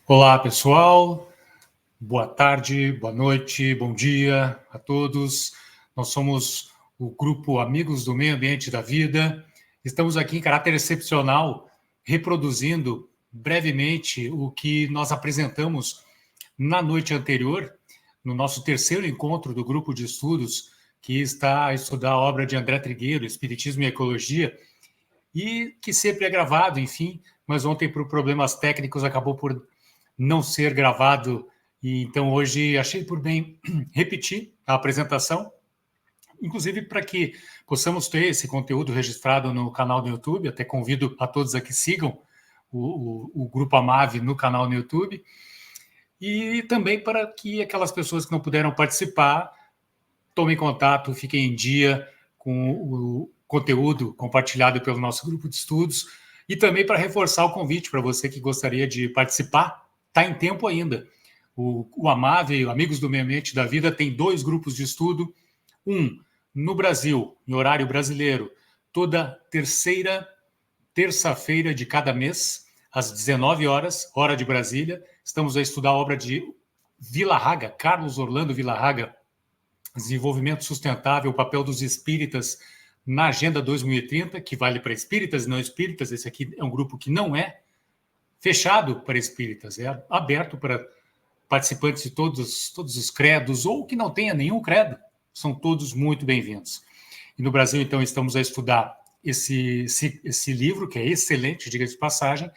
Olá, pessoal. Boa tarde, boa noite, bom dia a todos. Nós somos o grupo Amigos do Meio Ambiente da Vida. Estamos aqui em caráter excepcional, reproduzindo brevemente o que nós apresentamos na noite anterior, no nosso terceiro encontro do grupo de estudos, que está a estudar a obra de André Trigueiro, Espiritismo e Ecologia, e que sempre é gravado, enfim, mas ontem, por problemas técnicos, acabou por não ser gravado, e então hoje achei por bem repetir a apresentação, inclusive para que possamos ter esse conteúdo registrado no canal do YouTube. Até convido a todos a que sigam o Grupo Amave no canal no YouTube, e também para que aquelas pessoas que não puderam participar tomem contato, fiquem em dia com o conteúdo compartilhado pelo nosso grupo de estudos, e também para reforçar o convite para você que gostaria de participar. Está em tempo ainda. O Amave, Amigos do Meio Ambiente da Vida, tem 2 grupos de estudo. Um no Brasil, em horário brasileiro, toda terça-feira de cada mês, às 19 horas, hora de Brasília. Estamos a estudar a obra de Villarraga, Carlos Orlando Villarraga, Desenvolvimento Sustentável, o papel dos espíritas na Agenda 2030, que vale para espíritas e não espíritas. Esse aqui é um grupo que não é fechado para espíritas, é aberto para participantes de todos os credos, ou que não tenha nenhum credo, são todos muito bem-vindos. E no Brasil, então, estamos a estudar esse livro, que é excelente, diga-se de passagem,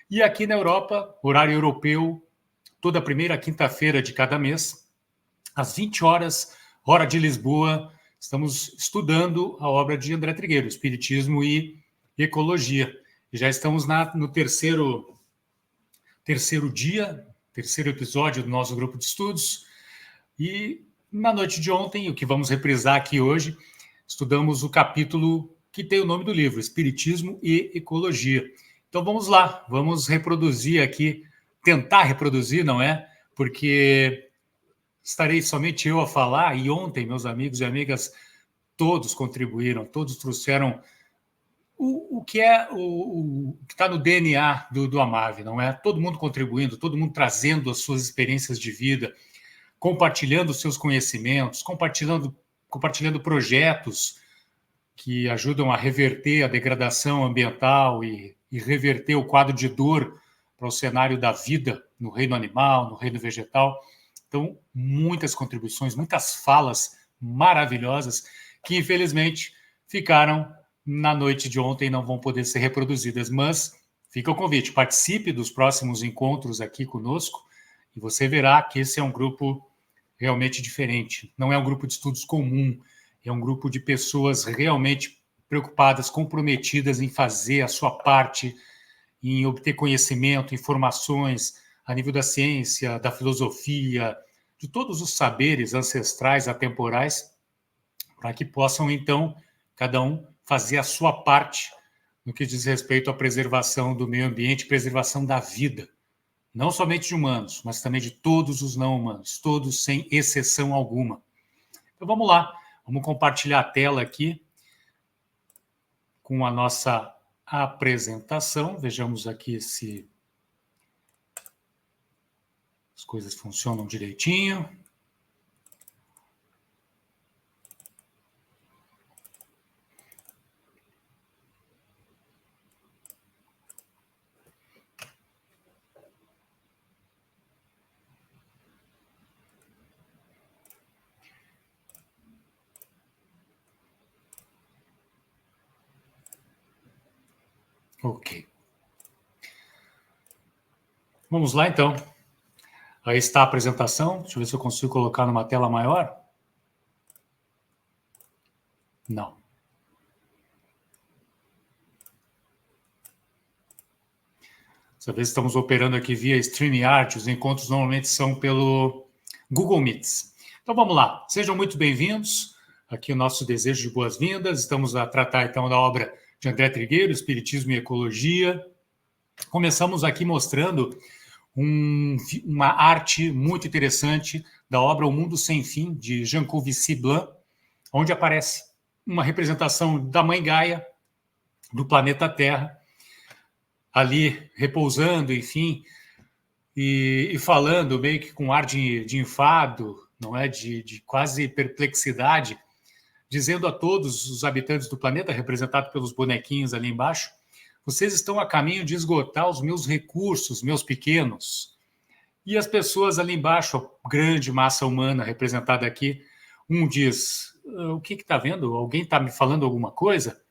e aqui na Europa, horário europeu, toda primeira quinta-feira de cada mês, às 20 horas, hora de Lisboa, estamos estudando a obra de André Trigueiro, Espiritismo e Ecologia. E já estamos no terceiro dia, terceiro episódio do nosso grupo de estudos. E na noite de ontem, o que vamos reprisar aqui hoje, estudamos o capítulo que tem o nome do livro, Espiritismo e Ecologia. Então vamos lá, vamos reproduzir aqui, tentar reproduzir, não é? Porque estarei somente eu a falar, e ontem meus amigos e amigas todos contribuíram, todos trouxeram o que é o que está no DNA do Amave, não é? Todo mundo contribuindo, todo mundo trazendo as suas experiências de vida, compartilhando os seus conhecimentos, compartilhando projetos que ajudam a reverter a degradação ambiental e reverter o quadro de dor para o cenário da vida no reino animal, no reino vegetal. Então, muitas contribuições, muitas falas maravilhosas que, infelizmente, ficaram na noite de ontem e não vão poder ser reproduzidas. Mas fica o convite, participe dos próximos encontros aqui conosco e você verá que esse é um grupo realmente diferente. Não é um grupo de estudos comum, é um grupo de pessoas realmente preocupadas, comprometidas em fazer a sua parte, em obter conhecimento, informações a nível da ciência, da filosofia, de todos os saberes ancestrais, atemporais, para que possam, então, cada um fazer a sua parte no que diz respeito à preservação do meio ambiente, preservação da vida, não somente de humanos, mas também de todos os não humanos, todos sem exceção alguma. Então vamos lá, vamos compartilhar a tela aqui com a nossa apresentação. Vejamos aqui se as coisas funcionam direitinho. Ok. Vamos lá, então. Aí está a apresentação. Deixa eu ver se eu consigo colocar numa tela maior. Não. Dessa vez estamos operando aqui via StreamYard. Os encontros normalmente são pelo Google Meets. Então vamos lá. Sejam muito bem-vindos. Aqui o nosso desejo de boas-vindas. Estamos a tratar, então, da obra de André Trigueiro, Espiritismo e Ecologia. Começamos aqui mostrando uma arte muito interessante da obra O Mundo Sem Fim, de Jean Covici Blanc, onde aparece uma representação da Mãe Gaia, do planeta Terra, ali repousando, enfim, e falando meio que com ar de enfado, não é, de quase perplexidade, dizendo a todos os habitantes do planeta, representado pelos bonequinhos ali embaixo: vocês estão a caminho de esgotar os meus recursos, meus pequenos. E as pessoas ali embaixo, a grande massa humana representada aqui, um diz: o que está vendo? Alguém está me falando alguma coisa?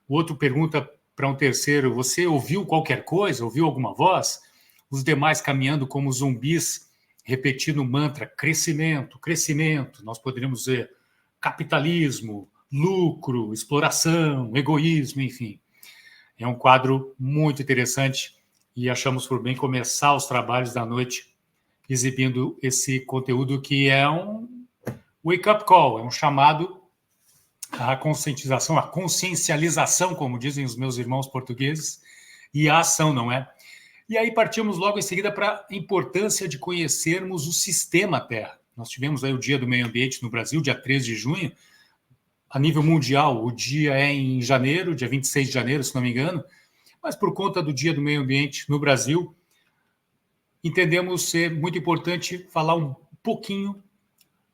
O outro pergunta para um terceiro: você ouviu qualquer coisa? Ouviu alguma voz? Os demais caminhando como zumbis, repetindo o mantra: crescimento, crescimento. Nós poderíamos dizer capitalismo, lucro, exploração, egoísmo, enfim. É um quadro muito interessante e achamos por bem começar os trabalhos da noite exibindo esse conteúdo que é um wake-up call, é um chamado à conscientização, à consciencialização, como dizem os meus irmãos portugueses, e à ação, não é? E aí partimos logo em seguida para a importância de conhecermos o sistema Terra. Nós tivemos aí o Dia do Meio Ambiente no Brasil, dia 13 de junho. A nível mundial, o dia é em janeiro, dia 26 de janeiro, se não me engano, mas por conta do Dia do Meio Ambiente no Brasil, entendemos ser muito importante falar um pouquinho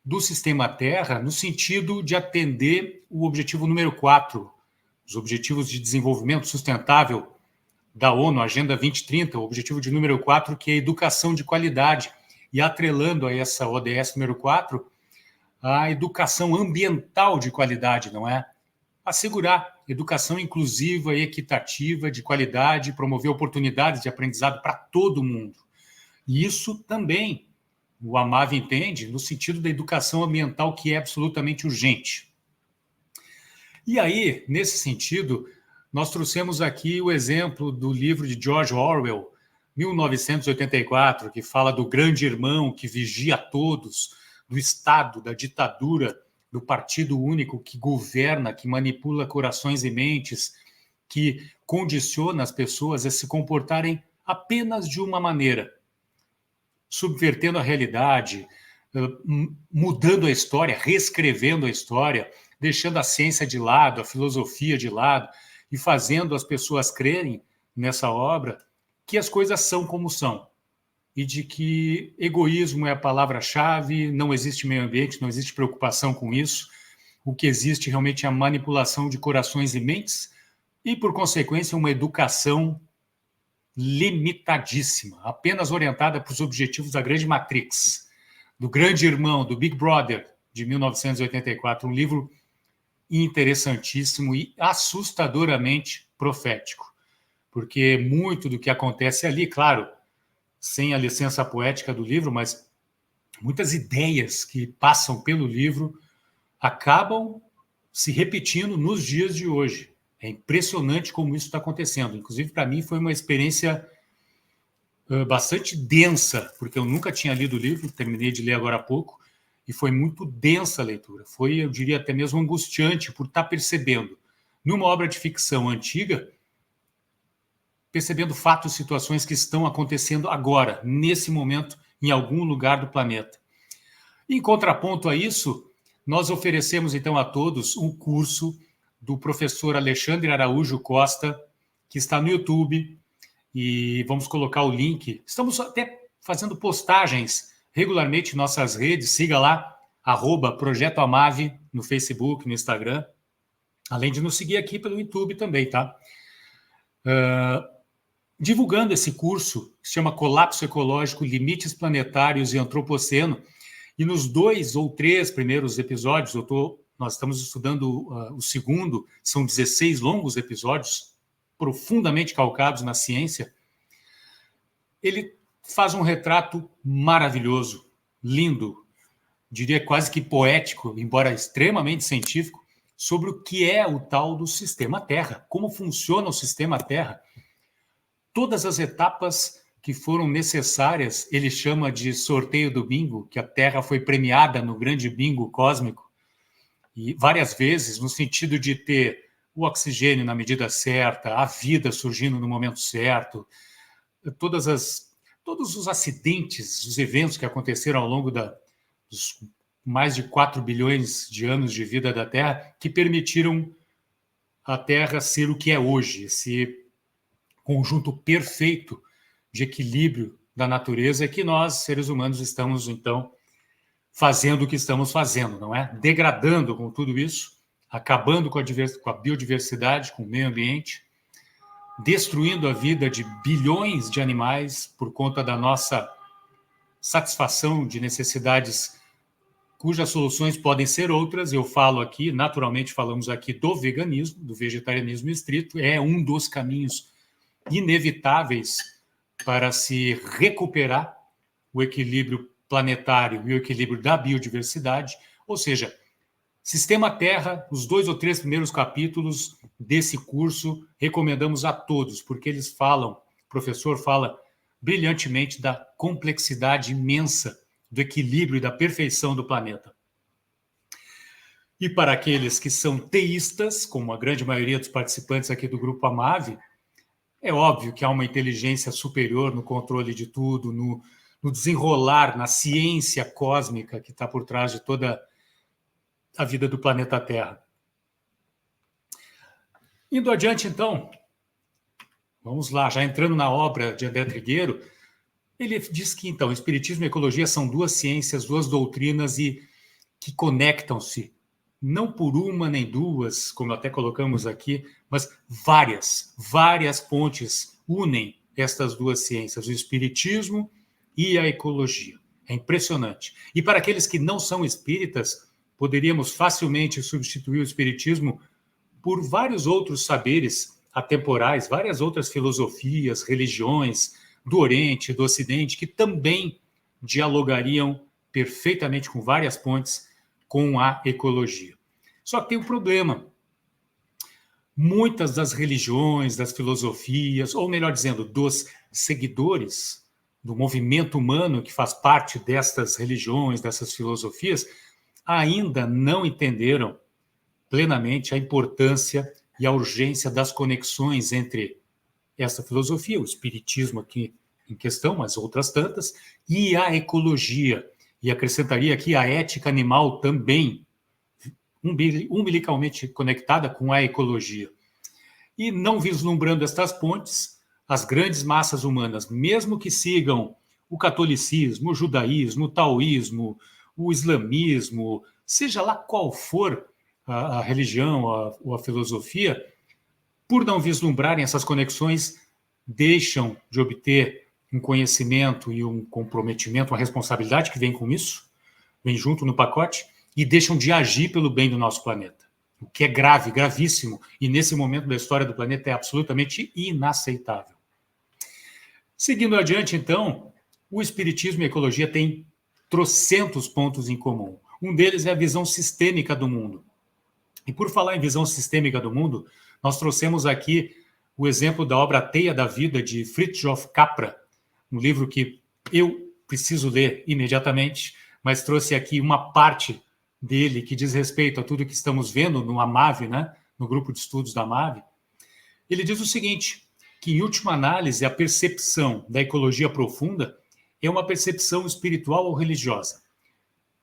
do sistema Terra no sentido de atender o objetivo número 4, os Objetivos de Desenvolvimento Sustentável da ONU, Agenda 2030, o objetivo de número 4, que é a educação de qualidade, e atrelando a essa ODS número 4, a educação ambiental de qualidade, não é? Assegurar educação inclusiva e equitativa de qualidade, promover oportunidades de aprendizado para todo mundo. E isso também o AMAV entende no sentido da educação ambiental, que é absolutamente urgente. E aí, nesse sentido, nós trouxemos aqui o exemplo do livro de George Orwell, 1984, que fala do grande irmão que vigia todos, do Estado, da ditadura, do partido único que governa, que manipula corações e mentes, que condiciona as pessoas a se comportarem apenas de uma maneira, subvertendo a realidade, mudando a história, reescrevendo a história, deixando a ciência de lado, a filosofia de lado, e fazendo as pessoas crerem nessa obra que as coisas são como são, e de que egoísmo é a palavra-chave, não existe meio ambiente, não existe preocupação com isso, o que existe realmente é a manipulação de corações e mentes, e, por consequência, uma educação limitadíssima, apenas orientada para os objetivos da grande Matrix, do grande irmão, do Big Brother, de 1984, um livro interessantíssimo e assustadoramente profético, porque muito do que acontece ali, claro, sem a licença poética do livro, mas muitas ideias que passam pelo livro acabam se repetindo nos dias de hoje. É impressionante como isso está acontecendo. Inclusive, para mim, foi uma experiência bastante densa, porque eu nunca tinha lido o livro, terminei de ler agora há pouco, e foi muito densa a leitura. Foi, eu diria, até mesmo angustiante por estar percebendo, numa obra de ficção antiga, percebendo fatos, situações que estão acontecendo agora, nesse momento, em algum lugar do planeta. Em contraponto a isso, nós oferecemos, então, a todos um curso do professor Alexandre Araújo Costa, que está no YouTube, e vamos colocar o link. Estamos até fazendo postagens regularmente em nossas redes, siga lá, @Projeto Amave, no Facebook, no Instagram, além de nos seguir aqui pelo YouTube também, tá? Divulgando esse curso, que se chama Colapso Ecológico, Limites Planetários e Antropoceno, e nos 2 ou 3 primeiros episódios, nós estamos estudando o segundo, são 16 longos episódios, profundamente calcados na ciência. Ele faz um retrato maravilhoso, lindo, diria quase que poético, embora extremamente científico, sobre o que é o tal do sistema Terra, como funciona o sistema Terra. Todas as etapas que foram necessárias, ele chama de sorteio do bingo, que a Terra foi premiada no grande bingo cósmico, e várias vezes, no sentido de ter o oxigênio na medida certa, a vida surgindo no momento certo, todos os acidentes, os eventos que aconteceram ao longo dos mais de 4 bilhões de anos de vida da Terra, que permitiram a Terra ser o que é hoje, esse conjunto perfeito de equilíbrio da natureza é que nós, seres humanos, estamos, então, fazendo o que estamos fazendo, não é? Degradando com tudo isso, acabando com a biodiversidade, com o meio ambiente, destruindo a vida de bilhões de animais por conta da nossa satisfação de necessidades cujas soluções podem ser outras. Eu falo aqui, naturalmente falamos aqui do veganismo, do vegetarianismo estrito, é um dos caminhos inevitáveis para se recuperar o equilíbrio planetário e o equilíbrio da biodiversidade, ou seja, Sistema Terra, os 2 ou 3 primeiros capítulos desse curso, recomendamos a todos, porque eles falam, o professor fala brilhantemente da complexidade imensa do equilíbrio e da perfeição do planeta. E para aqueles que são teístas, como a grande maioria dos participantes aqui do Grupo Amave, é óbvio que há uma inteligência superior no controle de tudo, no desenrolar, na ciência cósmica que está por trás de toda a vida do planeta Terra. Indo adiante, então, vamos lá, já entrando na obra de André Trigueiro, ele diz que, então, Espiritismo e Ecologia são duas ciências, duas doutrinas e que conectam-se, não por uma nem duas, como até colocamos aqui, mas várias pontes unem estas duas ciências, o Espiritismo e a Ecologia. É impressionante. E para aqueles que não são espíritas, poderíamos facilmente substituir o Espiritismo por vários outros saberes atemporais, várias outras filosofias, religiões do Oriente, do Ocidente, que também dialogariam perfeitamente com várias pontes com a ecologia. Só que tem um problema. Muitas das religiões, das filosofias, ou melhor dizendo, dos seguidores do movimento humano que faz parte destas religiões, dessas filosofias, ainda não entenderam plenamente a importância e a urgência das conexões entre essa filosofia, o espiritismo aqui em questão, mas outras tantas, e a ecologia. E acrescentaria aqui a ética animal também, umbilicalmente conectada com a ecologia. E não vislumbrando estas pontes, as grandes massas humanas, mesmo que sigam o catolicismo, o judaísmo, o taoísmo, o islamismo, seja lá qual for a religião ou a filosofia, por não vislumbrarem essas conexões, deixam de obter um conhecimento e um comprometimento, uma responsabilidade que vem com isso, vem junto no pacote, e deixam de agir pelo bem do nosso planeta. O que é grave, gravíssimo, e nesse momento da história do planeta é absolutamente inaceitável. Seguindo adiante, então, o Espiritismo e a Ecologia têm trocentos pontos em comum. Um deles é a visão sistêmica do mundo. E por falar em visão sistêmica do mundo, nós trouxemos aqui o exemplo da obra Teia da Vida, de Fritjof Capra, um livro que eu preciso ler imediatamente, mas trouxe aqui uma parte dele que diz respeito a tudo que estamos vendo no Amave, né? No grupo de estudos da Amave. Ele diz o seguinte, que em última análise a percepção da ecologia profunda é uma percepção espiritual ou religiosa.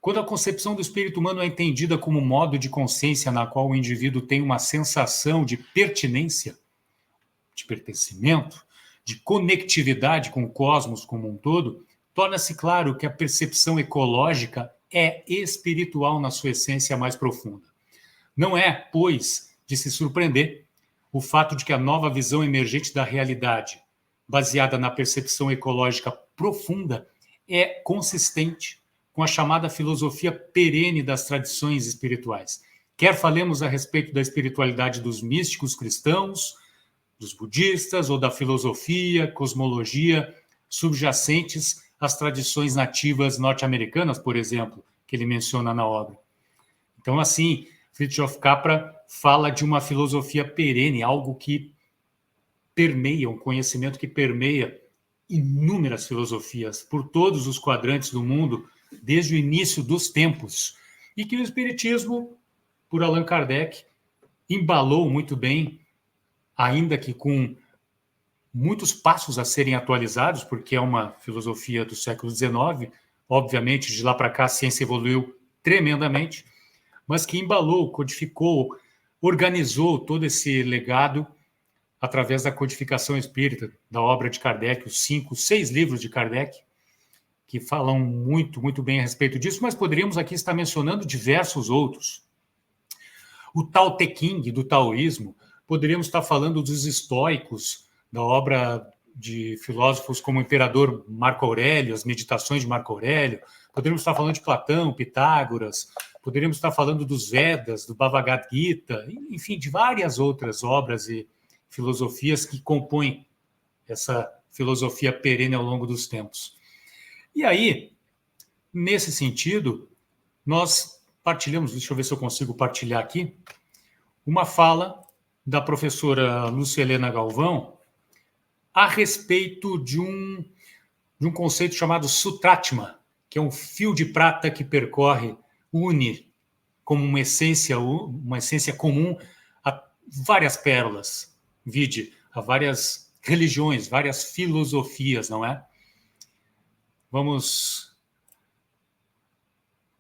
Quando a concepção do espírito humano é entendida como modo de consciência na qual o indivíduo tem uma sensação de pertinência, de pertencimento, de conectividade com o cosmos como um todo, torna-se claro que a percepção ecológica é espiritual na sua essência mais profunda. Não é, pois, de se surpreender o fato de que a nova visão emergente da realidade, baseada na percepção ecológica profunda, é consistente com a chamada filosofia perene das tradições espirituais. Quer falemos a respeito da espiritualidade dos místicos cristãos, dos budistas ou da filosofia, cosmologia subjacentes às tradições nativas norte-americanas, por exemplo, que ele menciona na obra. Então, assim, Fritjof Capra fala de uma filosofia perene, algo que permeia, um conhecimento que permeia inúmeras filosofias por todos os quadrantes do mundo, desde o início dos tempos, e que o Espiritismo, por Allan Kardec, embalou muito bem, ainda que com muitos passos a serem atualizados, porque é uma filosofia do século XIX, obviamente, de lá para cá a ciência evoluiu tremendamente, mas que embalou, codificou, organizou todo esse legado através da codificação espírita, da obra de Kardec, os 6 livros de Kardec, que falam muito, muito bem a respeito disso, mas poderíamos aqui estar mencionando diversos outros. O Tao Te Ching, do taoísmo, poderíamos estar falando dos estoicos, da obra de filósofos como o imperador Marco Aurélio, as meditações de Marco Aurélio, poderíamos estar falando de Platão, Pitágoras, poderíamos estar falando dos Vedas, do Bhagavad Gita, enfim, de várias outras obras e filosofias que compõem essa filosofia perene ao longo dos tempos. E aí, nesse sentido, nós partilhamos, deixa eu ver se eu consigo partilhar aqui, uma fala da professora Lúcia Helena Galvão a respeito de um conceito chamado Sutratma, que é um fio de prata que une como uma essência comum a várias pérolas, vide, a várias religiões, várias filosofias, não é? Vamos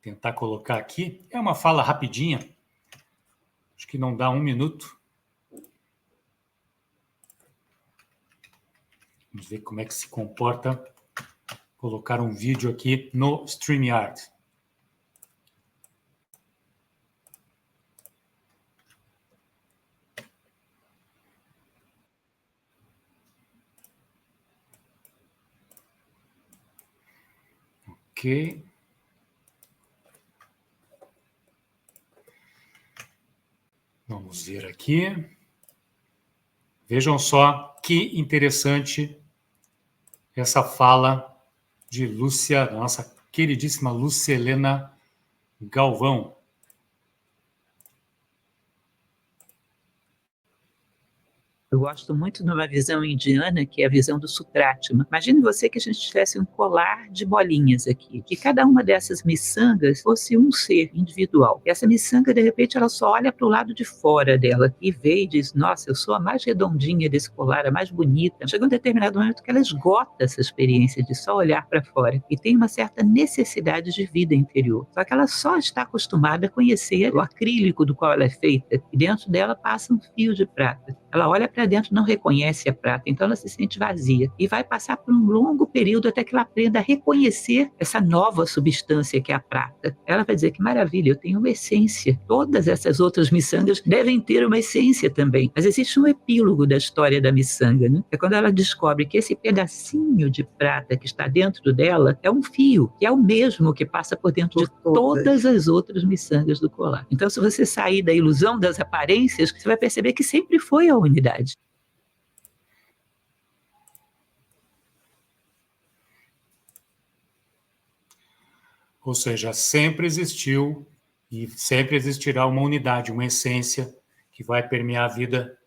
tentar colocar aqui. É uma fala rapidinha, acho que não dá 1 minuto. Vamos ver como é que se comporta colocar um vídeo aqui no StreamYard. Ok. Vamos ver aqui. Vejam só que interessante essa fala de Lúcia, nossa queridíssima Lúcia Helena Galvão. Eu gosto muito de uma visão indiana, que é a visão do Sutratma. Imagine você que a gente tivesse um colar de bolinhas aqui, que cada uma dessas miçangas fosse um ser individual. E essa miçanga, de repente, ela só olha para o lado de fora dela e vê e diz, nossa, eu sou a mais redondinha desse colar, a mais bonita. Chega um determinado momento que ela esgota essa experiência de só olhar para fora e tem uma certa necessidade de vida interior. Só que ela só está acostumada a conhecer o acrílico do qual ela é feita e dentro dela passa um fio de prata. Ela olha para dentro, não reconhece a prata, então ela se sente vazia. E vai passar por um longo período até que ela aprenda a reconhecer essa nova substância que é a prata. Ela vai dizer que maravilha, eu tenho uma essência. Todas essas outras miçangas devem ter uma essência também. Mas existe um epílogo da história da miçanga, né? É quando ela descobre que esse pedacinho de prata que está dentro dela é um fio, que é o mesmo que passa por dentro de todas as outras miçangas do colar. Então, se você sair da ilusão das aparências, você vai perceber que sempre foi a unidade. Ou seja, sempre existiu e sempre existirá uma unidade, uma essência que vai permear a vida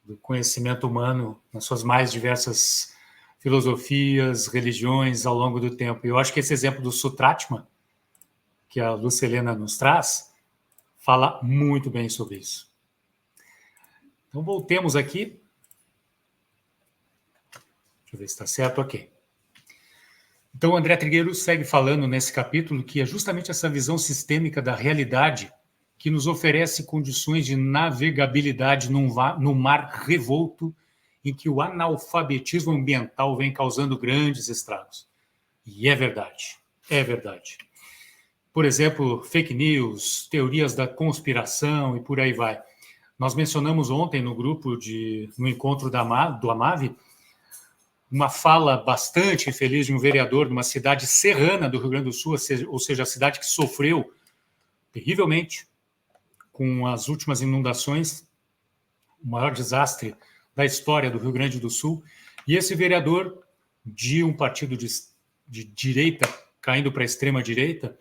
do conhecimento humano nas suas mais diversas filosofias, religiões ao longo do tempo. E eu acho que esse exemplo do Sutratma, que a Lúcia Helena nos traz, fala muito bem sobre isso. Então, voltemos aqui. Deixa eu ver se está certo. Ok. Então, o André Trigueiro segue falando nesse capítulo que é justamente essa visão sistêmica da realidade que nos oferece condições de navegabilidade num mar revolto em que o analfabetismo ambiental vem causando grandes estragos. E é verdade, é verdade. Por exemplo, fake news, teorias da conspiração e por aí vai. Nós mencionamos ontem no grupo, no encontro do AMAV, uma fala bastante infeliz de um vereador de uma cidade serrana do Rio Grande do Sul, ou seja, a cidade que sofreu terrivelmente com as últimas inundações, o maior desastre da história do Rio Grande do Sul. E esse vereador de um partido de direita, caindo para a extrema-direita,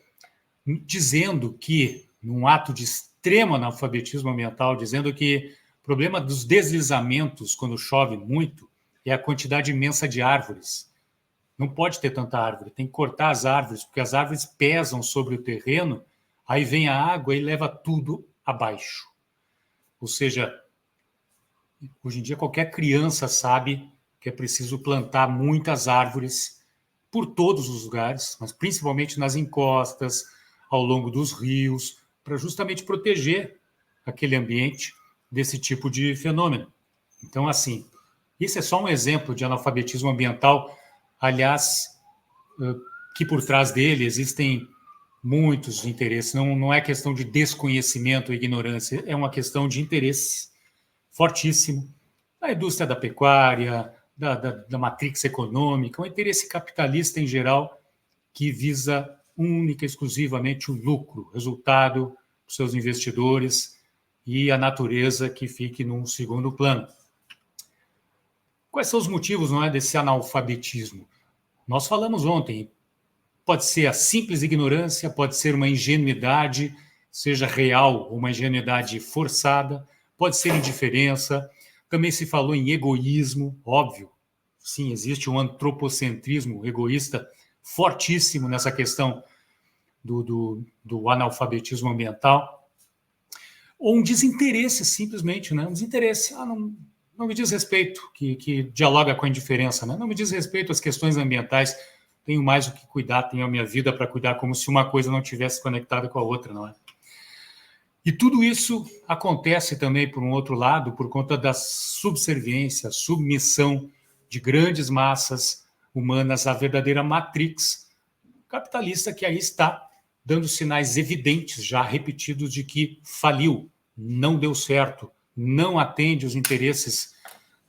dizendo que, num ato de extremo analfabetismo ambiental, dizendo que o problema dos deslizamentos, quando chove muito, é a quantidade imensa de árvores. Não pode ter tanta árvore, tem que cortar as árvores, porque as árvores pesam sobre o terreno, aí vem a água e leva tudo abaixo. Ou seja, hoje em dia qualquer criança sabe que é preciso plantar muitas árvores por todos os lugares, mas principalmente nas encostas, ao longo dos rios, para justamente proteger aquele ambiente desse tipo de fenômeno. Então, assim, isso é só um exemplo de analfabetismo ambiental, aliás, que por trás dele existem muitos interesses. Não é questão de desconhecimento ou ignorância, é uma questão de interesse fortíssimo da indústria da pecuária, da matrix econômica, um interesse capitalista em geral que visa única e exclusivamente o lucro, resultado dos seus investidores e a natureza que fique num segundo plano. Quais são os motivos, não é, desse analfabetismo? Nós falamos ontem, pode ser a simples ignorância, pode ser uma ingenuidade, seja real ou uma ingenuidade forçada, pode ser indiferença, também se falou em egoísmo, óbvio, sim, existe um antropocentrismo egoísta fortíssimo nessa questão do analfabetismo ambiental, ou um desinteresse simplesmente, né? Um desinteresse, não me diz respeito, que dialoga com a indiferença, né? Não me diz respeito às questões ambientais, tenho mais o que cuidar, tenho a minha vida para cuidar, como se uma coisa não tivesse conectada com a outra, não é? E tudo isso acontece também, por um outro lado, por conta da subserviência, submissão de grandes massas humanas à verdadeira matrix capitalista, que aí está dando sinais evidentes, já repetidos, de que faliu, não deu certo, não atende os interesses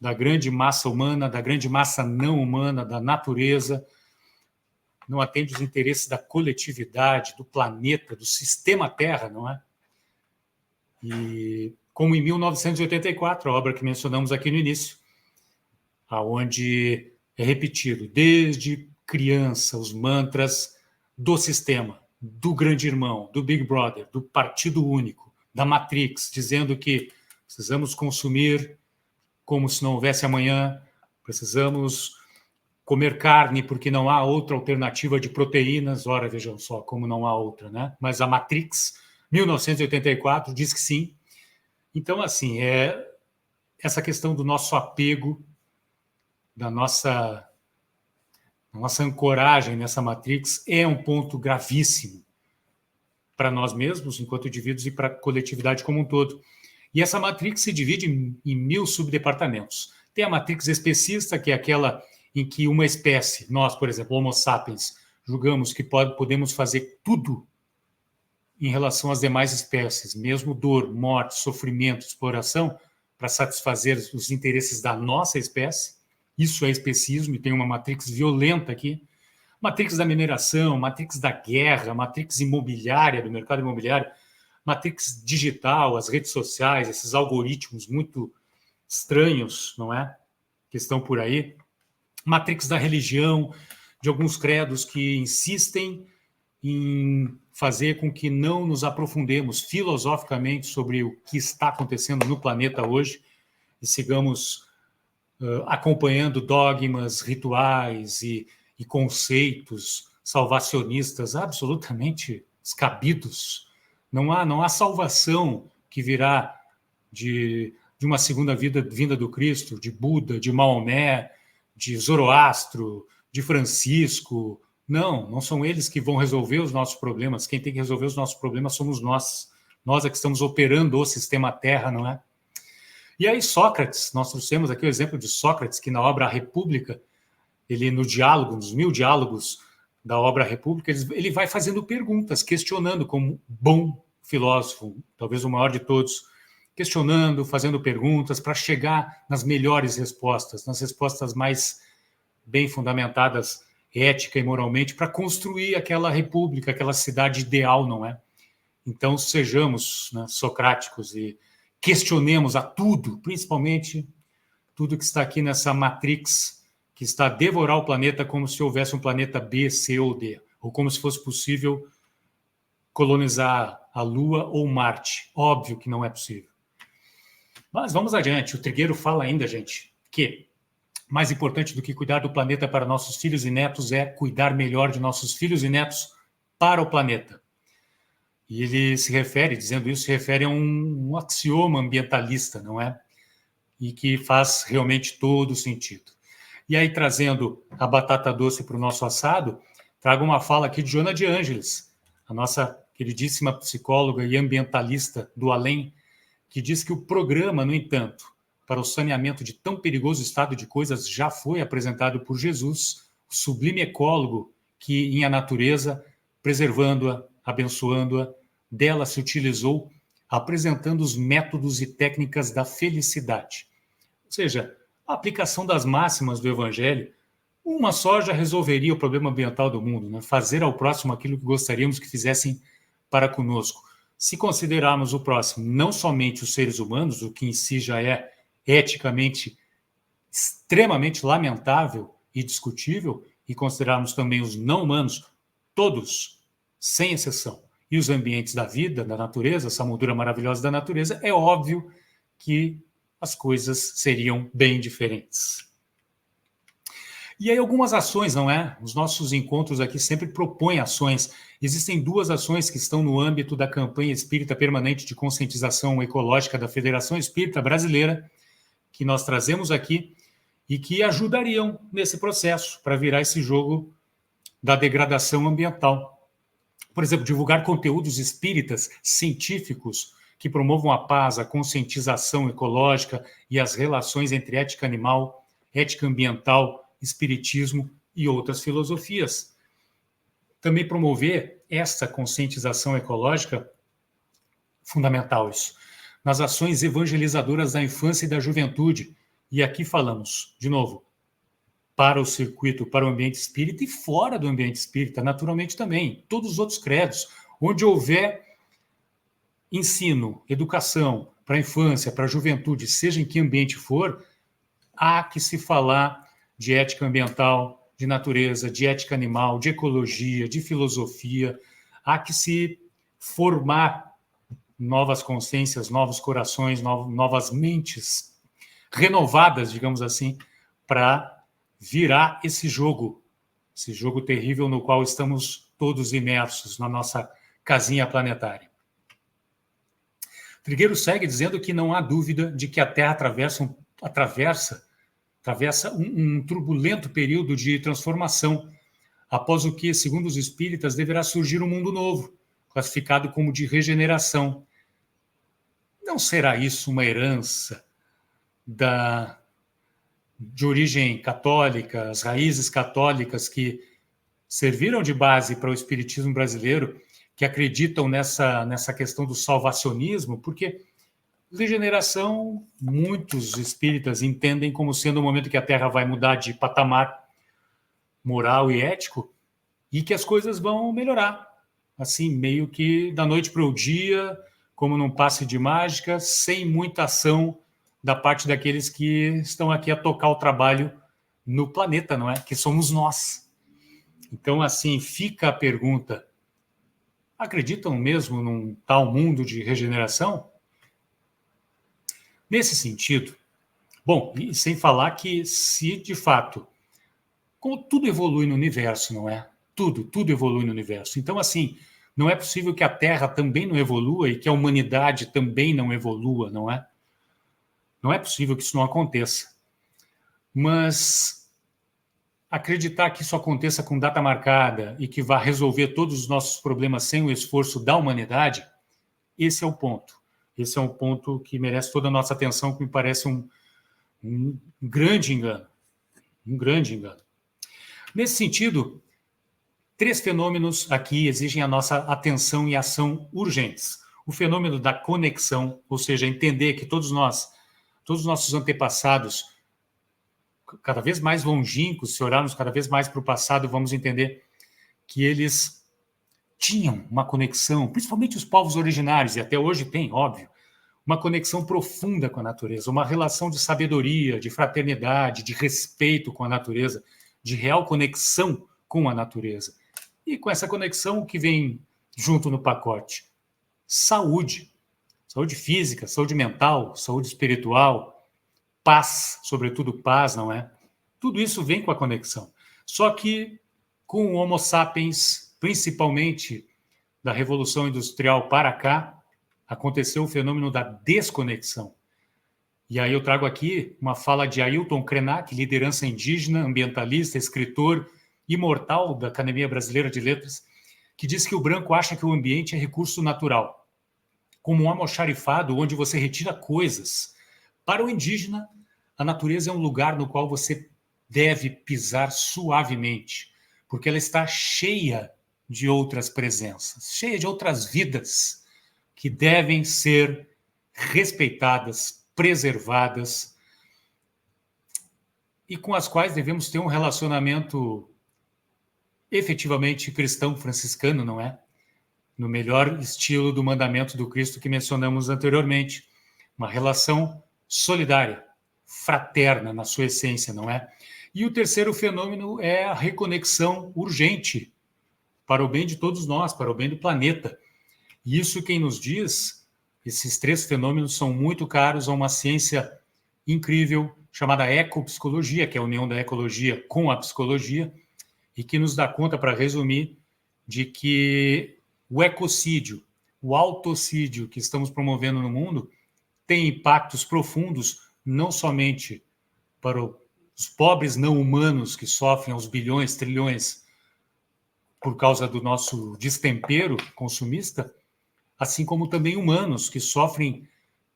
da grande massa humana, da grande massa não humana, da natureza, não atende os interesses da coletividade, do planeta, do sistema Terra, não é? E como em 1984, a obra que mencionamos aqui no início, aonde é repetido desde criança os mantras do sistema, do grande irmão, do Big Brother, do partido único, da Matrix, dizendo que precisamos consumir como se não houvesse amanhã, precisamos comer carne porque não há outra alternativa de proteínas. Ora, vejam só como não há outra, né? Mas a Matrix, 1984, diz que sim. Então, assim, essa questão do nosso apego, da nossa ancoragem nessa Matrix é um ponto gravíssimo para nós mesmos, enquanto indivíduos, e para a coletividade como um todo. E essa Matrix se divide em 1000 subdepartamentos. Tem a Matrix especista, que é aquela em que uma espécie, nós, por exemplo, Homo sapiens, julgamos que podemos fazer tudo em relação às demais espécies, mesmo dor, morte, sofrimento, exploração, para satisfazer os interesses da nossa espécie. Isso é especismo e tem uma matrix violenta aqui. Matrix da mineração, matrix da guerra, matrix imobiliária, do mercado imobiliário, matrix digital, as redes sociais, esses algoritmos muito estranhos, não é? Que estão por aí. Matrix da religião, de alguns credos que insistem em fazer com que não nos aprofundemos filosoficamente sobre o que está acontecendo no planeta hoje e sigamos acompanhando dogmas, rituais e conceitos salvacionistas absolutamente descabidos. Não há salvação que virá de uma segunda vinda do Cristo, de Buda, de Maomé, de Zoroastro, de Francisco. Não são eles que vão resolver os nossos problemas. Quem tem que resolver os nossos problemas somos nós. Nós é que estamos operando o sistema Terra, não é? E aí Sócrates, nós trouxemos aqui o exemplo de Sócrates, que na obra A República, ele no diálogo, nos 1000 diálogos da obra A República, ele vai fazendo perguntas, questionando como bom filósofo, talvez o maior de todos, questionando, fazendo perguntas para chegar nas melhores respostas, nas respostas mais bem fundamentadas ética e moralmente, para construir aquela república, aquela cidade ideal, não é? Então, sejamos, né, socráticos e questionemos a tudo, principalmente tudo que está aqui nessa matrix que está a devorar o planeta como se houvesse um planeta B, C ou D, ou como se fosse possível colonizar a Lua ou Marte. Óbvio que não é possível. Mas vamos adiante. O Trigueiro fala ainda, gente, que mais importante do que cuidar do planeta para nossos filhos e netos é cuidar melhor de nossos filhos e netos para o planeta. E ele se refere, dizendo isso, se refere a um axioma ambientalista, não é? E que faz realmente todo sentido. E aí, trazendo a batata doce para o nosso assado, trago uma fala aqui de Joana de Ângeles, a nossa queridíssima psicóloga e ambientalista do além, que diz que o programa, no entanto, para o saneamento de tão perigoso estado de coisas já foi apresentado por Jesus, o sublime ecólogo que, em a natureza, preservando-a, abençoando-a, dela se utilizou, apresentando os métodos e técnicas da felicidade. Ou seja, a aplicação das máximas do Evangelho, uma só já resolveria o problema ambiental do mundo, né? Fazer ao próximo aquilo que gostaríamos que fizessem para conosco. Se considerarmos o próximo não somente os seres humanos, o que em si já é eticamente extremamente lamentável e discutível, e considerarmos também os não humanos, todos, sem exceção, e os ambientes da vida, da natureza, essa moldura maravilhosa da natureza, é óbvio que as coisas seriam bem diferentes. E aí algumas ações, não é? Os nossos encontros aqui sempre propõem ações. Existem 2 ações que estão no âmbito da campanha espírita permanente de conscientização ecológica da Federação Espírita Brasileira, que nós trazemos aqui e que ajudariam nesse processo para virar esse jogo da degradação ambiental. Por exemplo, divulgar conteúdos espíritas científicos que promovam a paz, a conscientização ecológica e as relações entre ética animal, ética ambiental, espiritismo e outras filosofias. Também promover essa conscientização ecológica, fundamental isso, nas ações evangelizadoras da infância e da juventude. E aqui falamos, de novo, para o circuito, para o ambiente espírita e fora do ambiente espírita, naturalmente também, todos os outros credos, onde houver ensino, educação para a infância, para a juventude, seja em que ambiente for, há que se falar de ética ambiental, de natureza, de ética animal, de ecologia, de filosofia. Há que se formar novas consciências, novos corações, novas mentes renovadas, digamos assim, para virar esse jogo terrível no qual estamos todos imersos na nossa casinha planetária. Trigueiro segue dizendo que não há dúvida de que a Terra atravessa um turbulento período de transformação, após o que, segundo os espíritas, deverá surgir um mundo novo, classificado como de regeneração. Não será isso uma herança de origem católica, as raízes católicas que serviram de base para o espiritismo brasileiro, que acreditam nessa questão do salvacionismo? Porque regeneração, muitos espíritas entendem como sendo o momento que a Terra vai mudar de patamar moral e ético e que as coisas vão melhorar. Assim, meio que da noite para o dia, como num passe de mágica, sem muita ação da parte daqueles que estão aqui a tocar o trabalho no planeta, não é? Que somos nós. Então, assim, fica a pergunta: acreditam mesmo num tal mundo de regeneração? Nesse sentido, bom, e sem falar que se de fato, como tudo evolui no universo, não é? Tudo evolui no universo. Então, assim, não é possível que a Terra também não evolua e que a humanidade também não evolua, não é? Não é possível que isso não aconteça. Mas acreditar que isso aconteça com data marcada e que vá resolver todos os nossos problemas sem o esforço da humanidade, esse é o ponto. Esse é um ponto que merece toda a nossa atenção, que me parece um grande engano. Um grande engano. Nesse sentido, 3 fenômenos aqui exigem a nossa atenção e ação urgentes. O fenômeno da conexão, ou seja, entender que todos os nossos antepassados, cada vez mais longínquos, se olharmos cada vez mais para o passado, vamos entender que eles tinham uma conexão, principalmente os povos originários, e até hoje tem, óbvio, uma conexão profunda com a natureza, uma relação de sabedoria, de fraternidade, de respeito com a natureza, de real conexão com a natureza. E com essa conexão, o que vem junto no pacote? Saúde. Saúde física, saúde mental, saúde espiritual, paz, sobretudo paz, não é? Tudo isso vem com a conexão. Só que com o Homo sapiens, principalmente da Revolução Industrial para cá, aconteceu o fenômeno da desconexão. E aí eu trago aqui uma fala de Ailton Krenak, liderança indígena, ambientalista, escritor, imortal da Academia Brasileira de Letras, que diz que o branco acha que o ambiente é recurso natural, como um almoxarifado onde você retira coisas Para o indígena, a natureza é um lugar no qual você deve pisar suavemente, porque ela está cheia de outras presenças, cheia de outras vidas que devem ser respeitadas, preservadas e com as quais devemos ter um relacionamento efetivamente cristão franciscano, não é? No melhor estilo do mandamento do Cristo que mencionamos anteriormente, uma relação solidária, fraterna na sua essência, não é? E o terceiro fenômeno é a reconexão urgente para o bem de todos nós, para o bem do planeta. E isso quem nos diz, esses três fenômenos são muito caros a uma ciência incrível chamada ecopsicologia, que é a união da ecologia com a psicologia, e que nos dá conta, para resumir, de que o ecocídio, o autocídio que estamos promovendo no mundo tem impactos profundos, não somente para os pobres não humanos que sofrem aos bilhões, trilhões por causa do nosso destempero consumista, assim como também humanos que sofrem,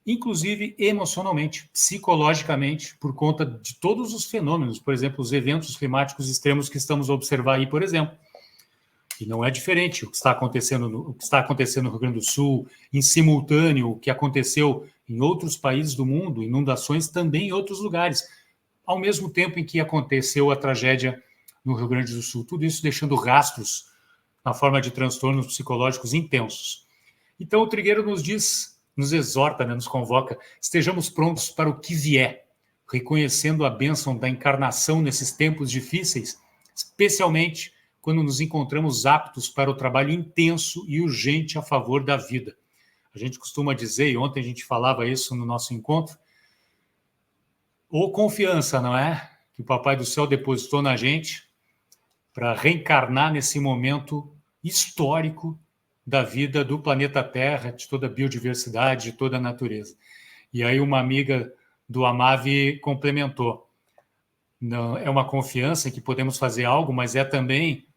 inclusive emocionalmente, psicologicamente, por conta de todos os fenômenos, por exemplo, os eventos climáticos extremos que estamos a observar aí, por exemplo. E não é diferente o que está acontecendo no Rio Grande do Sul, em simultâneo, o que aconteceu em outros países do mundo, inundações também em outros lugares, ao mesmo tempo em que aconteceu a tragédia no Rio Grande do Sul. Tudo isso deixando rastros na forma de transtornos psicológicos intensos. Então, o Trigueiro nos diz, nos exorta, nos convoca, estejamos prontos para o que vier, reconhecendo a bênção da encarnação nesses tempos difíceis, especialmente quando nos encontramos aptos para o trabalho intenso e urgente a favor da vida. A gente costuma dizer, e ontem a gente falava isso no nosso encontro, ou confiança, não é? Que o Papai do Céu depositou na gente para reencarnar nesse momento histórico da vida do planeta Terra, de toda a biodiversidade, de toda a natureza. E aí uma amiga do Amave complementou. Não, é uma confiança em que podemos fazer algo, mas é também,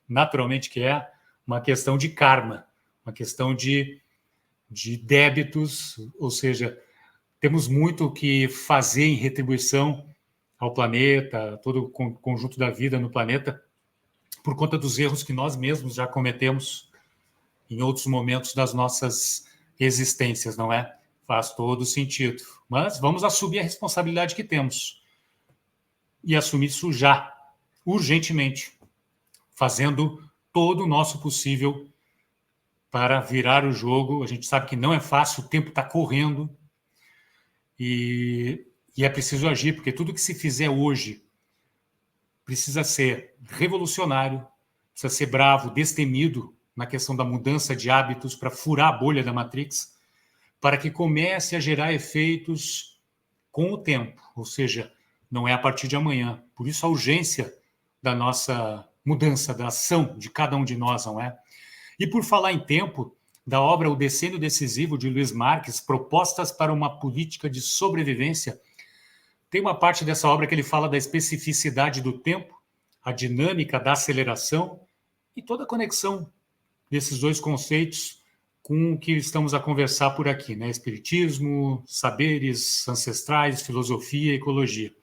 naturalmente que é, uma questão de karma, uma questão de débitos, ou seja, temos muito o que fazer em retribuição ao planeta, todo o conjunto da vida no planeta, por conta dos erros que nós mesmos já cometemos em outros momentos das nossas existências, não é? Faz todo sentido. Mas vamos assumir a responsabilidade que temos. E assumir isso já, urgentemente, fazendo todo o nosso possível para virar o jogo. A gente sabe que não é fácil, o tempo está correndo e é preciso agir, porque tudo que se fizer hoje precisa ser revolucionário, precisa ser bravo, destemido na questão da mudança de hábitos para furar a bolha da Matrix, para que comece a gerar efeitos com o tempo, ou seja, não é a partir de amanhã. Por isso a urgência da nossa mudança, da ação de cada um de nós, não é? E por falar em tempo, da obra O Decênio Decisivo, de Luiz Marques, Propostas para uma Política de Sobrevivência, tem uma parte dessa obra que ele fala da especificidade do tempo, a dinâmica da aceleração e toda a conexão desses dois conceitos com o que estamos a conversar por aqui, né? Espiritismo, saberes ancestrais, filosofia, ecologia.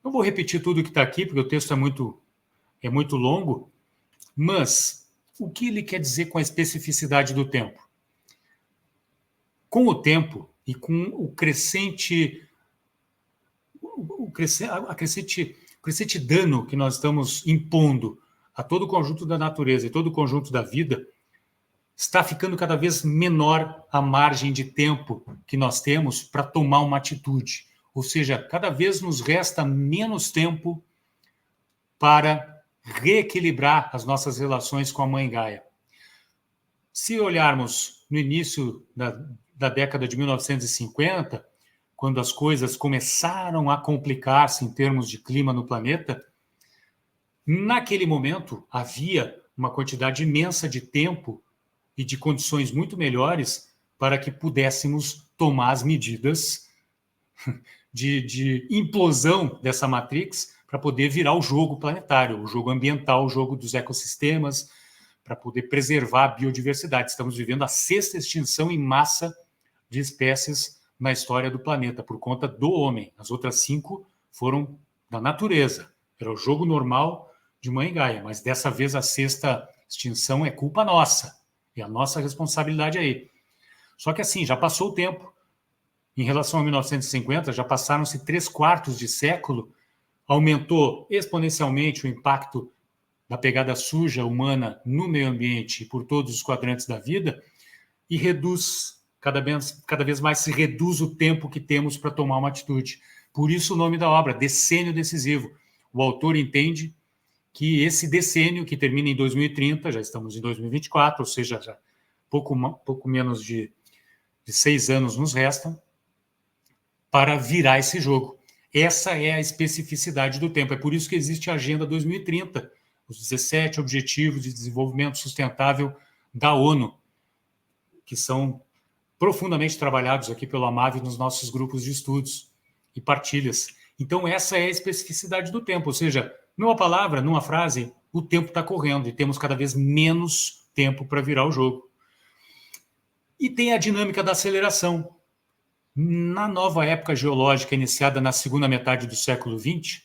Não vou repetir tudo que está aqui, porque o texto é muito longo, mas o que ele quer dizer com a especificidade do tempo? Com o tempo e com o crescente dano que nós estamos impondo a todo o conjunto da natureza e todo o conjunto da vida, está ficando cada vez menor a margem de tempo que nós temos para tomar uma atitude. Ou seja, cada vez nos resta menos tempo para reequilibrar as nossas relações com a Mãe Gaia. Se olharmos no início da década de 1950, quando as coisas começaram a complicar-se em termos de clima no planeta, naquele momento havia uma quantidade imensa de tempo e de condições muito melhores para que pudéssemos tomar as medidas de implosão dessa matrix para poder virar o jogo planetário, o jogo ambiental, o jogo dos ecossistemas, para poder preservar a biodiversidade. Estamos vivendo a 6ª extinção em massa de espécies na história do planeta, por conta do homem. As outras 5 foram da natureza. Era o jogo normal de Mãe Gaia, mas dessa vez a 6ª extinção é culpa nossa. É a nossa responsabilidade aí. Só que assim, já passou o tempo. Em relação a 1950, já passaram-se 3/4 de século, aumentou exponencialmente o impacto da pegada suja humana no meio ambiente e por todos os quadrantes da vida, e cada vez mais se reduz o tempo que temos para tomar uma atitude. Por isso o nome da obra, Decênio Decisivo. O autor entende que esse decênio, que termina em 2030, já estamos em 2024, ou seja, já pouco menos de 6 anos nos restam, para virar esse jogo. Essa é a especificidade do tempo. É por isso que existe a Agenda 2030, os 17 Objetivos de Desenvolvimento Sustentável da ONU, que são profundamente trabalhados aqui pelo Amave nos nossos grupos de estudos e partilhas. Então, essa é a especificidade do tempo, ou seja, numa palavra, numa frase, o tempo está correndo e temos cada vez menos tempo para virar o jogo. E tem a dinâmica da aceleração. Na nova época geológica iniciada na segunda metade do século XX,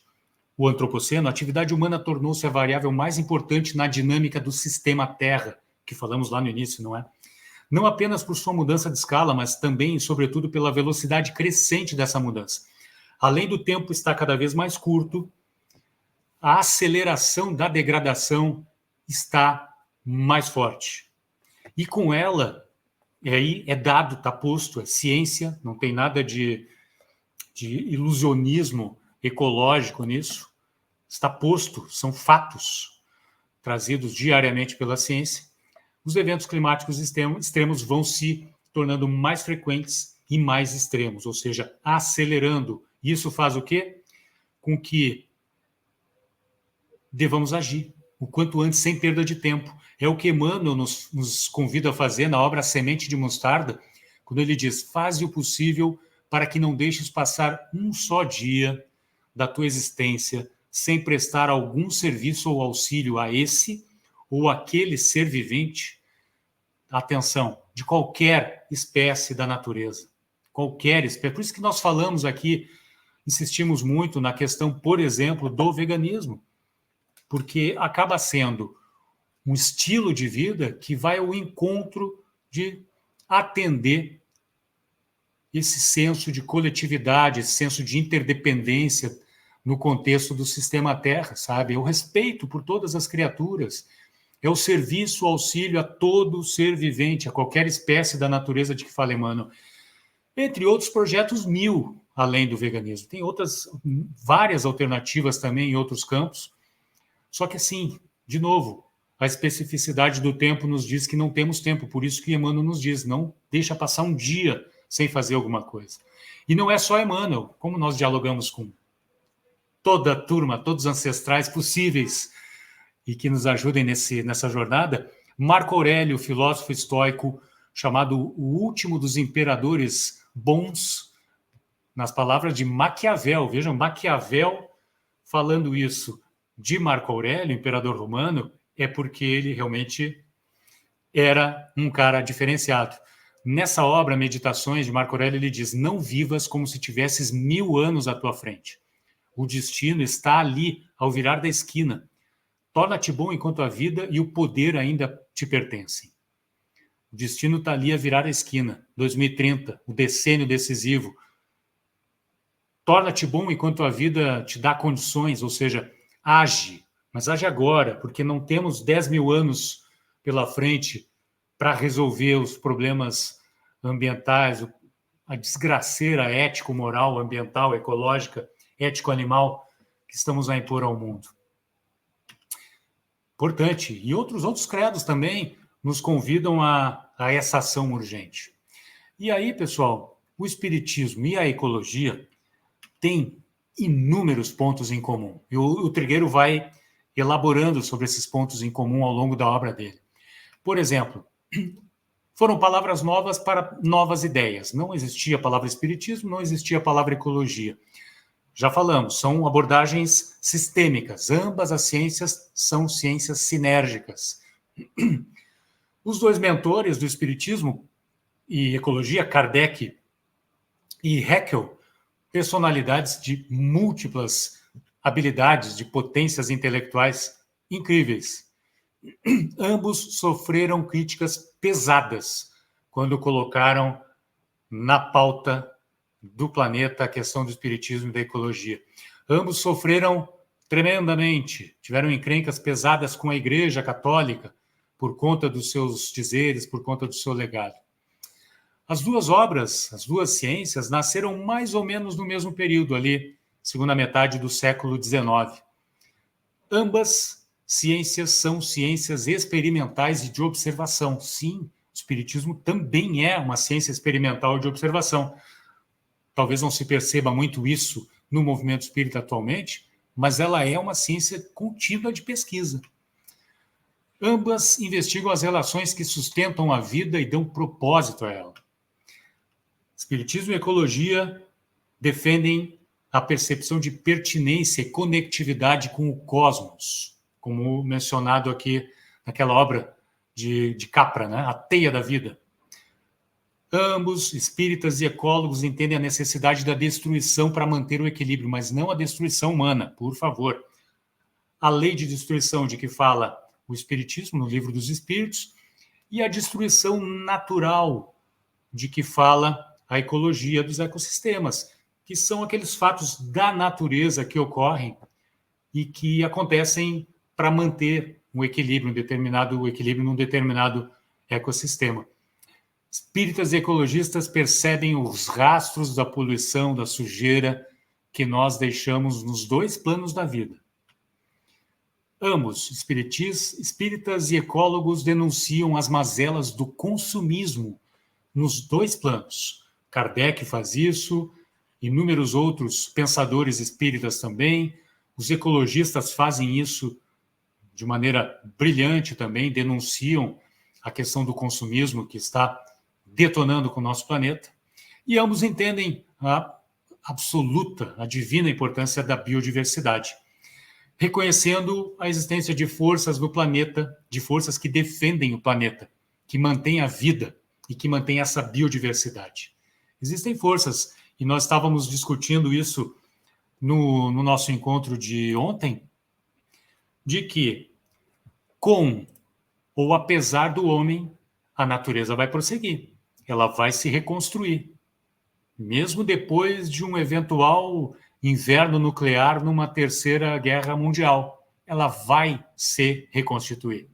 o Antropoceno, a atividade humana tornou-se a variável mais importante na dinâmica do sistema Terra, que falamos lá no início, não é? Não apenas por sua mudança de escala, mas também, e sobretudo, pela velocidade crescente dessa mudança. Além do tempo estar cada vez mais curto, a aceleração da degradação está mais forte. E com ela, aí é dado, está posto, é ciência, não tem nada de ilusionismo ecológico nisso, está posto, são fatos trazidos diariamente pela ciência. Os eventos climáticos extremos vão se tornando mais frequentes e mais extremos, ou seja, acelerando. Isso faz o quê? Com que devamos agir o quanto antes, sem perda de tempo. É o que Emmanuel nos convida a fazer na obra Semente de Mostarda, quando ele diz: faze o possível para que não deixes passar um só dia da tua existência sem prestar algum serviço ou auxílio a esse ou aquele ser vivente, atenção, de qualquer espécie da natureza. Qualquer espécie. Por isso que nós falamos aqui, insistimos muito na questão, por exemplo, do veganismo, porque acaba sendo um estilo de vida que vai ao encontro de atender esse senso de coletividade, esse senso de interdependência no contexto do sistema Terra, sabe? É o respeito por todas as criaturas, é o serviço, o auxílio a todo ser vivente, a qualquer espécie da natureza de que fala Emmanuel. Entre outros projetos 1000, além do veganismo. Tem outras, várias alternativas também em outros campos. Só que assim, de novo, a especificidade do tempo nos diz que não temos tempo, por isso que Emmanuel nos diz, não deixa passar um dia sem fazer alguma coisa. E não é só Emmanuel, como nós dialogamos com toda a turma, todos os ancestrais possíveis e que nos ajudem nessa jornada, Marco Aurélio, filósofo estoico, chamado o último dos imperadores bons, nas palavras de Maquiavel. Vejam, Maquiavel falando isso de Marco Aurélio, imperador romano, é porque ele realmente era um cara diferenciado. Nessa obra, Meditações, de Marco Aurélio, ele diz: não vivas como se tivesses 1000 anos à tua frente. O destino está ali, ao virar da esquina. Torna-te bom enquanto a vida e o poder ainda te pertencem. O destino está ali a virar a esquina. 2030, o decênio decisivo. Torna-te bom enquanto a vida te dá condições, ou seja, age, mas age agora, porque não temos 10.000 anos pela frente para resolver os problemas ambientais, a desgraceira ético-moral, ambiental, ecológica, ético-animal que estamos a impor ao mundo. Importante. E outros credos também nos convidam a essa ação urgente. E aí, pessoal, o espiritismo e a ecologia têm inúmeros pontos em comum. E o Trigueiro vai elaborando sobre esses pontos em comum ao longo da obra dele. Por exemplo, foram palavras novas para novas ideias. Não existia a palavra espiritismo, não existia a palavra ecologia. Já falamos, são abordagens sistêmicas. Ambas as ciências são ciências sinérgicas. Os dois mentores do espiritismo e ecologia, Kardec e Haeckel, personalidades de múltiplas habilidades, de potências intelectuais incríveis. Ambos sofreram críticas pesadas quando colocaram na pauta do planeta a questão do espiritismo e da ecologia. Ambos sofreram tremendamente, tiveram encrencas pesadas com a Igreja Católica por conta dos seus dizeres, por conta do seu legado. As duas obras, as duas ciências, nasceram mais ou menos no mesmo período, ali, segunda metade do século XIX. Ambas ciências são ciências experimentais e de observação. Sim, o espiritismo também é uma ciência experimental de observação. Talvez não se perceba muito isso no movimento espírita atualmente, mas ela é uma ciência contínua de pesquisa. Ambas investigam as relações que sustentam a vida e dão propósito a ela. Espiritismo e ecologia defendem a percepção de pertinência e conectividade com o cosmos, como mencionado aqui naquela obra de Capra, né? A Teia da Vida. Ambos, espíritas e ecólogos, entendem a necessidade da destruição para manter o equilíbrio, mas não a destruição humana, por favor. A lei de destruição de que fala o Espiritismo, no Livro dos Espíritos, e a destruição natural de que fala a ecologia dos ecossistemas, que são aqueles fatos da natureza que ocorrem e que acontecem para manter um equilíbrio, num determinado ecossistema. Espíritas e ecologistas percebem os rastros da poluição, da sujeira que nós deixamos nos dois planos da vida. Ambos, espíritas e ecólogos, denunciam as mazelas do consumismo nos dois planos. Kardec faz isso, inúmeros outros pensadores espíritas também. Os ecologistas fazem isso de maneira brilhante também, denunciam a questão do consumismo que está detonando com o nosso planeta. E ambos entendem a absoluta, a divina importância da biodiversidade, reconhecendo a existência de forças no planeta, de forças que defendem o planeta, que mantêm a vida e que mantêm essa biodiversidade. Existem forças, e nós estávamos discutindo isso no nosso encontro de ontem, de que, com ou apesar do homem, a natureza vai prosseguir, ela vai se reconstruir. Mesmo depois de um eventual inverno nuclear numa terceira guerra mundial, ela vai se reconstituir,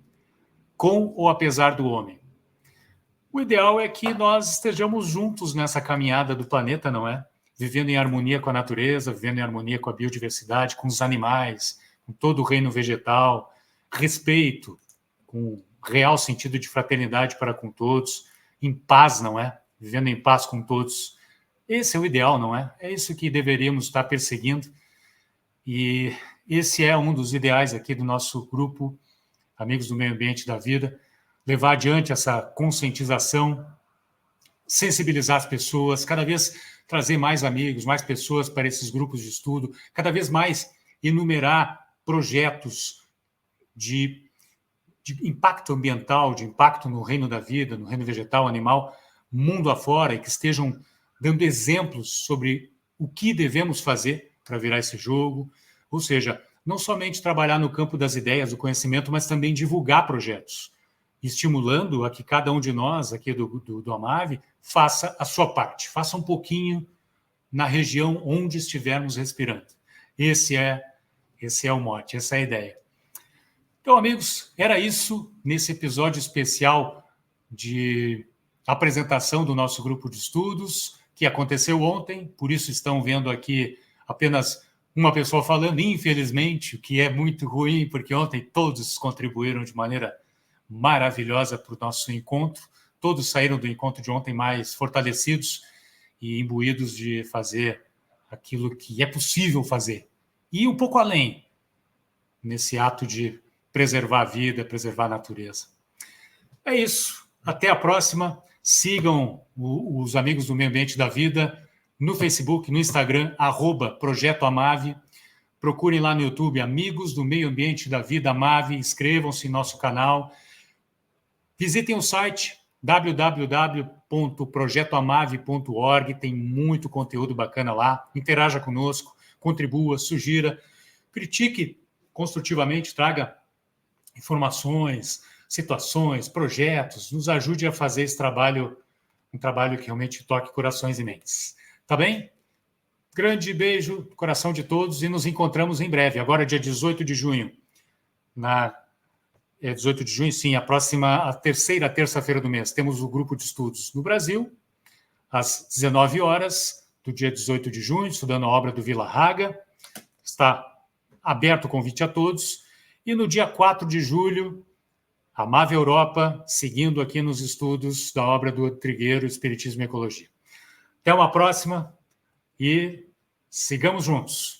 com ou apesar do homem. O ideal é que nós estejamos juntos nessa caminhada do planeta, não é? Vivendo em harmonia com a natureza, vivendo em harmonia com a biodiversidade, com os animais, com todo o reino vegetal, respeito, com real sentido de fraternidade para com todos, em paz, não é? Vivendo em paz com todos. Esse é o ideal, não é? É isso que deveríamos estar perseguindo. E esse é um dos ideais aqui do nosso grupo, Amigos do Meio Ambiente da Vida, levar adiante essa conscientização, sensibilizar as pessoas, cada vez trazer mais amigos, mais pessoas para esses grupos de estudo, cada vez mais enumerar projetos de impacto ambiental, de impacto no reino da vida, no reino vegetal, animal, mundo afora, e que estejam dando exemplos sobre o que devemos fazer para virar esse jogo. Ou seja, não somente trabalhar no campo das ideias, do conhecimento, mas também divulgar projetos, estimulando a que cada um de nós aqui do Amave faça a sua parte, faça um pouquinho na região onde estivermos respirando. Esse é o mote, essa é a ideia. Então, amigos, era isso nesse episódio especial de apresentação do nosso grupo de estudos, que aconteceu ontem, por isso estão vendo aqui apenas uma pessoa falando, infelizmente, o que é muito ruim, porque ontem todos contribuíram de maneira maravilhosa para o nosso encontro, todos saíram do encontro de ontem mais fortalecidos e imbuídos de fazer aquilo que é possível fazer, e um pouco além, nesse ato de preservar a vida, preservar a natureza. É isso. Até a próxima. Sigam os Amigos do Meio Ambiente da Vida no Facebook, no Instagram, @Projeto Amave. Procurem lá no YouTube, Amigos do Meio Ambiente da Vida Amave. Inscrevam-se em nosso canal. Visitem o site www.projetoamave.org, tem muito conteúdo bacana lá. Interaja conosco, contribua, sugira, critique construtivamente, traga informações, situações, projetos, nos ajude a fazer esse trabalho, um trabalho que realmente toque corações e mentes. Tá bem? Grande beijo no coração de todos e nos encontramos em breve. Agora, dia 18 de junho. 18 de junho, sim, a terceira terça-feira do mês. Temos o grupo de estudos no Brasil, às 19 horas, do dia 18 de junho, estudando a obra do Vila Haga. Está aberto o convite a todos. E no dia 4 de julho, a Amave Europa, seguindo aqui nos estudos da obra do Trigueiro, Espiritismo e Ecologia. Até uma próxima e sigamos juntos.